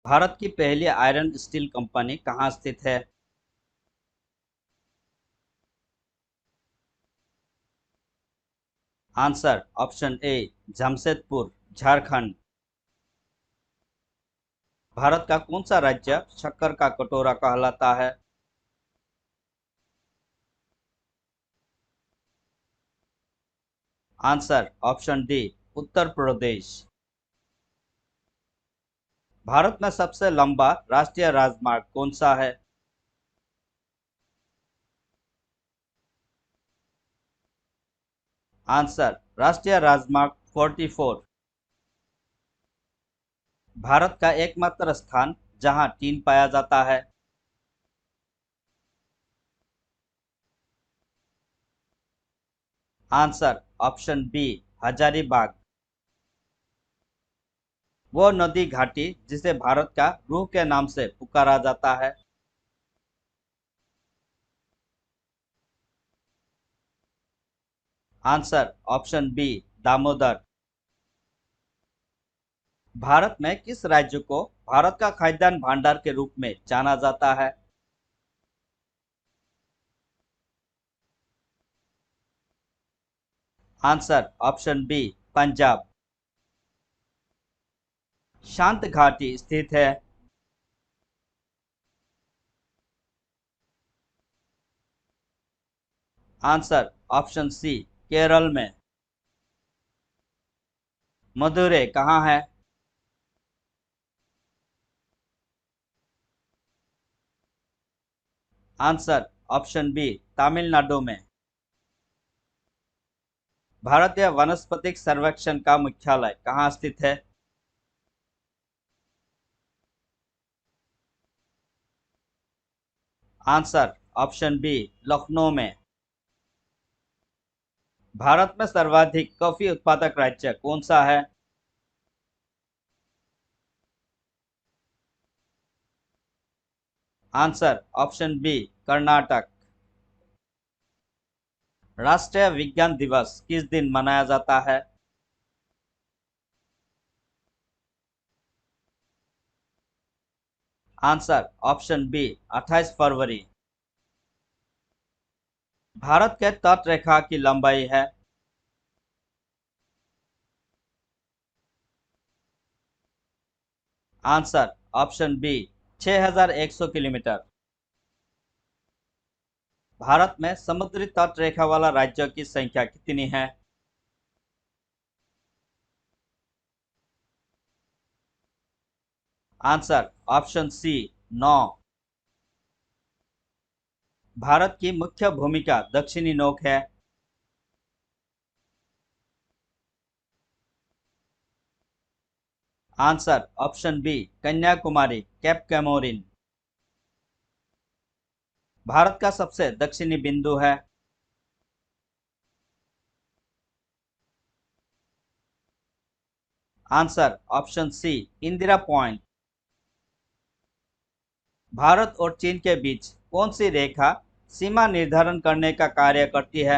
भारत की पहली iron steel company कहाँ स्थित है? आंसर ऑप्शन ए जमशेदपुर, झारखंड। भारत का कौन सा राज्य शक्कर का कटोरा कहलाता है? Answer option D Uttar Pradesh. भारत में सबसे लंबा राष्ट्रीय राजमार्ग कौन सा है? आंसर राष्ट्रीय राजमार्ग 44। भारत का एकमात्र स्थान जहां टीन पाया जाता है? Answer option B Hazaribagh. वो नदी घाटी जिसे भारत का रूह के नाम से पुकारा जाता है? Answer option B Damodar. भारत में किस राज्य को भारत का खाद्यान्न भंडार के रूप में जाना जाता है? Answer option B Punjab. शांत घाटी स्थित है? आंसर ऑप्शन सी केरल में। मदुरै कहाँ है? आंसर ऑप्शन बी तमिलनाडु में। भारतीय वनस्पतिक सर्वेक्षण का मुख्यालय कहाँ स्थित है? आंसर ऑप्शन बी लखनऊ में। भारत में सर्वाधिक कॉफी उत्पादक राज्य कौन सा है? Answer option B Karnataka. राष्ट्रीय विज्ञान दिवस किस दिन मनाया जाता है? आंसर ऑप्शन बी 28 फरवरी। भारत के तट रेखा की लंबाई है? Answer option B 6100 kilometre. भारत में समुद्री तट रेखा वाला राज्यों की संख्या कितनी है? आंसर ऑप्शन सी 9। भारत की मुख्य भूमिका दक्षिणी नोक है? Answer option B Kanyakumari, cape Comorin. भारत का सबसे दक्षिणी बिंदु है? Answer option C Indira point. भारत और चीन के बीच कौन सी रेखा सीमा निर्धारण करने का कार्य करती है?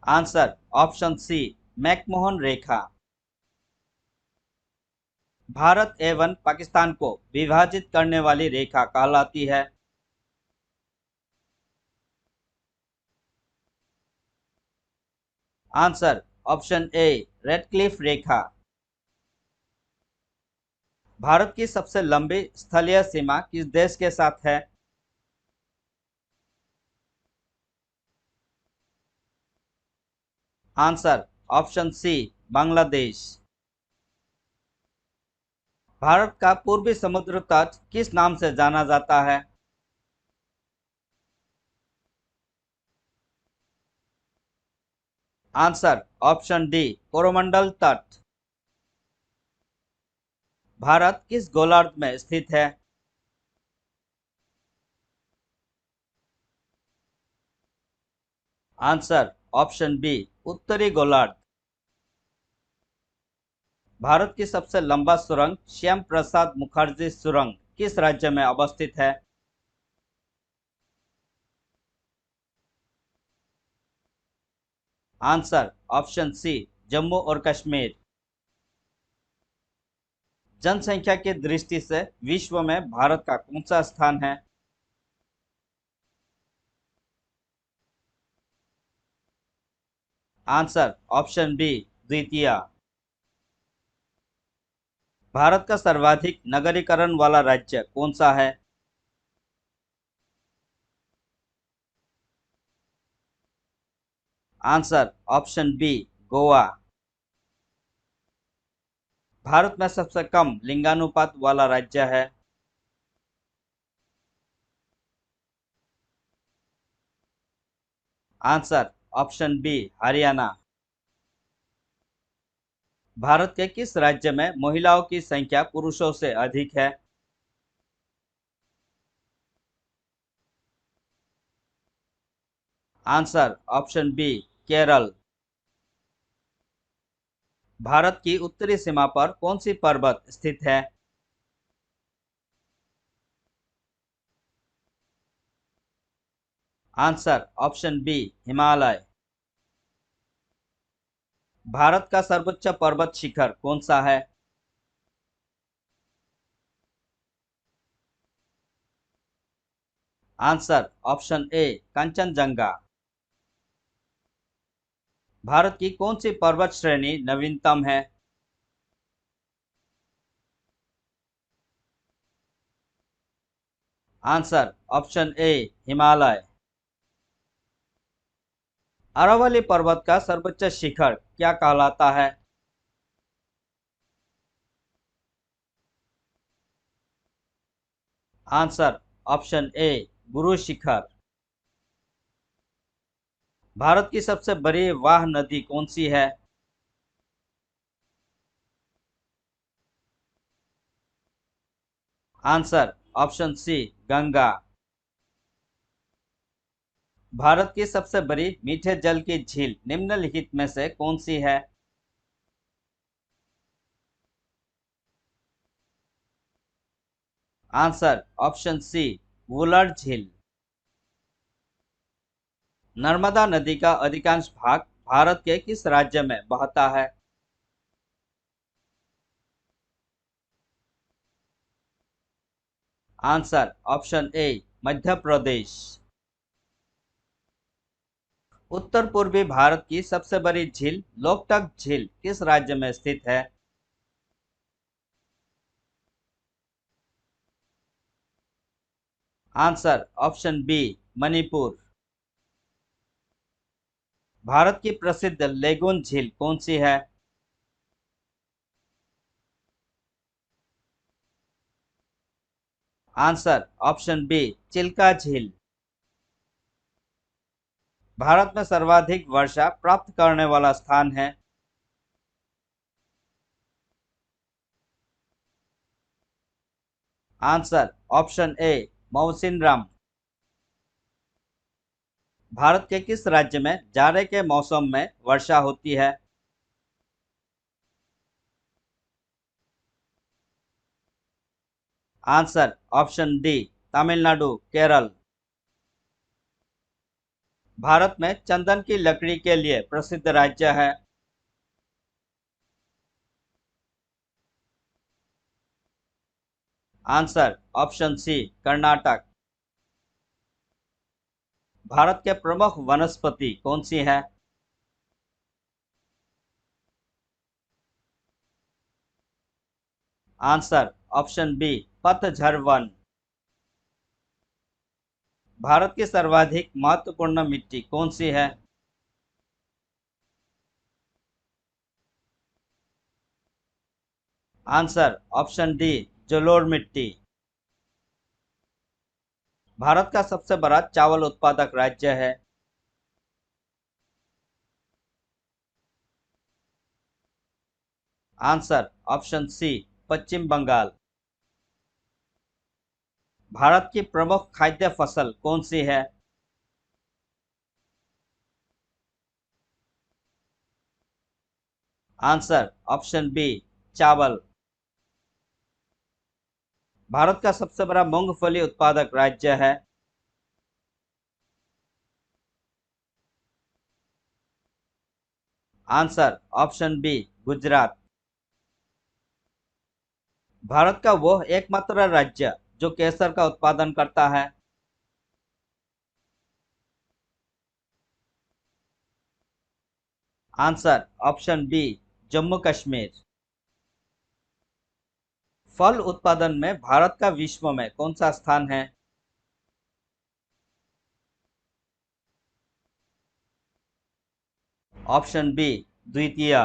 आंसर ऑप्शन सी मैकमोहन रेखा। भारत एवं पाकिस्तान को विभाजित करने वाली रेखा कहलाती है? आंसर ऑप्शन ए रेडक्लिफ रेखा। भारत की सबसे लंबी स्थलीय सीमा किस देश के साथ है? Answer option C Bangladesh. भारत का पूर्वी समुद्र तट किस नाम से जाना जाता है? आंसर ऑप्शन डी कोरोमंडल तट। भारत किस गोलार्ध में स्थित है? आंसर ऑप्शन बी उत्तरी गोलार्ध। भारत की सबसे लंबा सुरंग श्याम प्रसाद मुखर्जी सुरंग किस राज्य में अवस्थित है? आंसर ऑप्शन सी जम्मू और कश्मीर। जनसंख्या की दृष्टि से विश्व में भारत का कौन सा स्थान है? आंसर ऑप्शन बी द्वितीय। भारत का सर्वाधिक नगरीकरण वाला राज्य कौन सा है? Answer option B Goa. भारत में सबसे कम लिंगानुपात वाला राज्य है? Answer option B Haryana. भारत के किस राज्य में महिलाओं की संख्या पुरुषों से अधिक है? Answer option B Kerala. भारत की उत्तरी सीमा पर कौन सी पर्वत स्थित है? Answer option B Himalaya. भारत का सर्वोच्च पर्वत शिखर कौन सा है? Answer option A Kanchenjunga. भारत की कौन सी पर्वत श्रेणी नवीनतम है? Answer option A Himalaya. Aravalli पर्वत का सर्वोच्च शिखर क्या कहलाता है? आंसर ऑप्शन ए गुरु शिखर। भारत की सबसे बड़ी वाह नदी कौन सी है? Answer option C Ganga. भारत की सबसे बड़ी मीठे जल की झील निम्नलिखित में से कौन सी है? आंसर ऑप्शन सी वुलर झील। नर्मदा नदी का अधिकांश भाग भारत के किस राज्य में बहता है? आंसर ऑप्शन ए मध्य प्रदेश। उत्तर पूर्वी भारत की सबसे बड़ी झील लोकटक झील किस राज्य में स्थित है? Answer option B Manipur. भारत की प्रसिद्ध लेगून झील कौन सी है? आंसर ऑप्शन बी चिल्का झील। भारत में सर्वाधिक वर्षा प्राप्त करने वाला स्थान है? आंसर ऑप्शन ए मौसिनराम। भारत के किस राज्य में जाड़े के मौसम में वर्षा होती है? Answer option D Tamil Nadu Kerala. भारत में चंदन की लकड़ी के लिए प्रसिद्ध राज्य है? Answer option C Karnataka. भारत के प्रमुख वनस्पति कौन सी है? आंसर ऑप्शन बी पतझड़ वन। भारत की सर्वाधिक महत्वपूर्ण मिट्टी कौन सी है? आंसर ऑप्शन डी जलोढ़ मिट्टी। भारत का सबसे बड़ा चावल उत्पादक राज्य है? आंसर ऑप्शन सी पश्चिम बंगाल। भारत की प्रमुख खाद्य फसल कौन सी है? आंसर ऑप्शन बी चावल। भारत का सबसे बड़ा मूंगफली उत्पादक राज्य है? Answer option B Gujarat. भारत का वह एकमात्र राज्य जो केसर का उत्पादन करता है। Answer option B Jammu Kashmir. फल उत्पादन में भारत का विश्व में कौन सा स्थान है। ऑप्शन बी द्वितीय।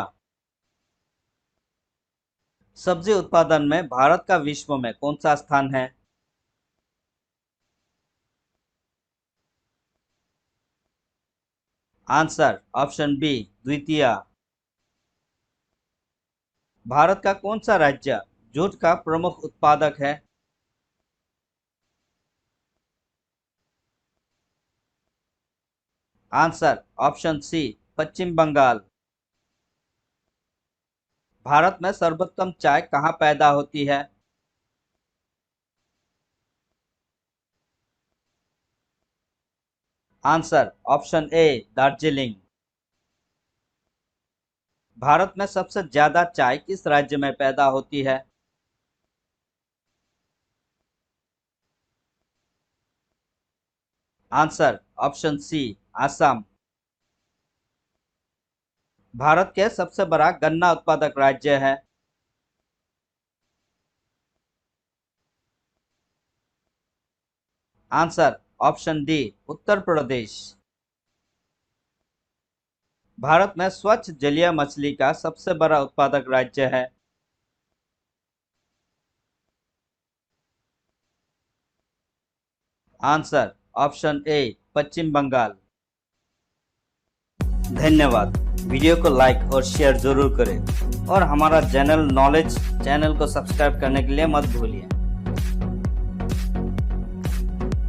सब्जी उत्पादन में भारत का विश्व में कौन सा स्थान है। आंसर ऑप्शन बी द्वितीय। भारत का कौन सा राज्य जूट का प्रमुख उत्पादक है। आंसर ऑप्शन सी पश्चिम बंगाल। भारत में सर्वोत्तम चाय कहाँ पैदा होती है। आंसर ऑप्शन ए दार्जिलिंग। भारत में सबसे ज्यादा चाय किस राज्य में पैदा होती है। Answer option C Assam. भारत के सबसे बड़ा गन्ना उत्पादक राज्य है। Answer option D Uttar Pradesh. भारत में स्वच्छ जलीय मछली का सबसे बड़ा उत्पादक राज्य है। आंसर ऑप्शन ए पश्चिम बंगाल। धन्यवाद। वीडियो को लाइक और शेयर जरूर करें और हमारा जनरल नॉलेज चैनल को सब्सक्राइब करने के लिए मत भूलिए।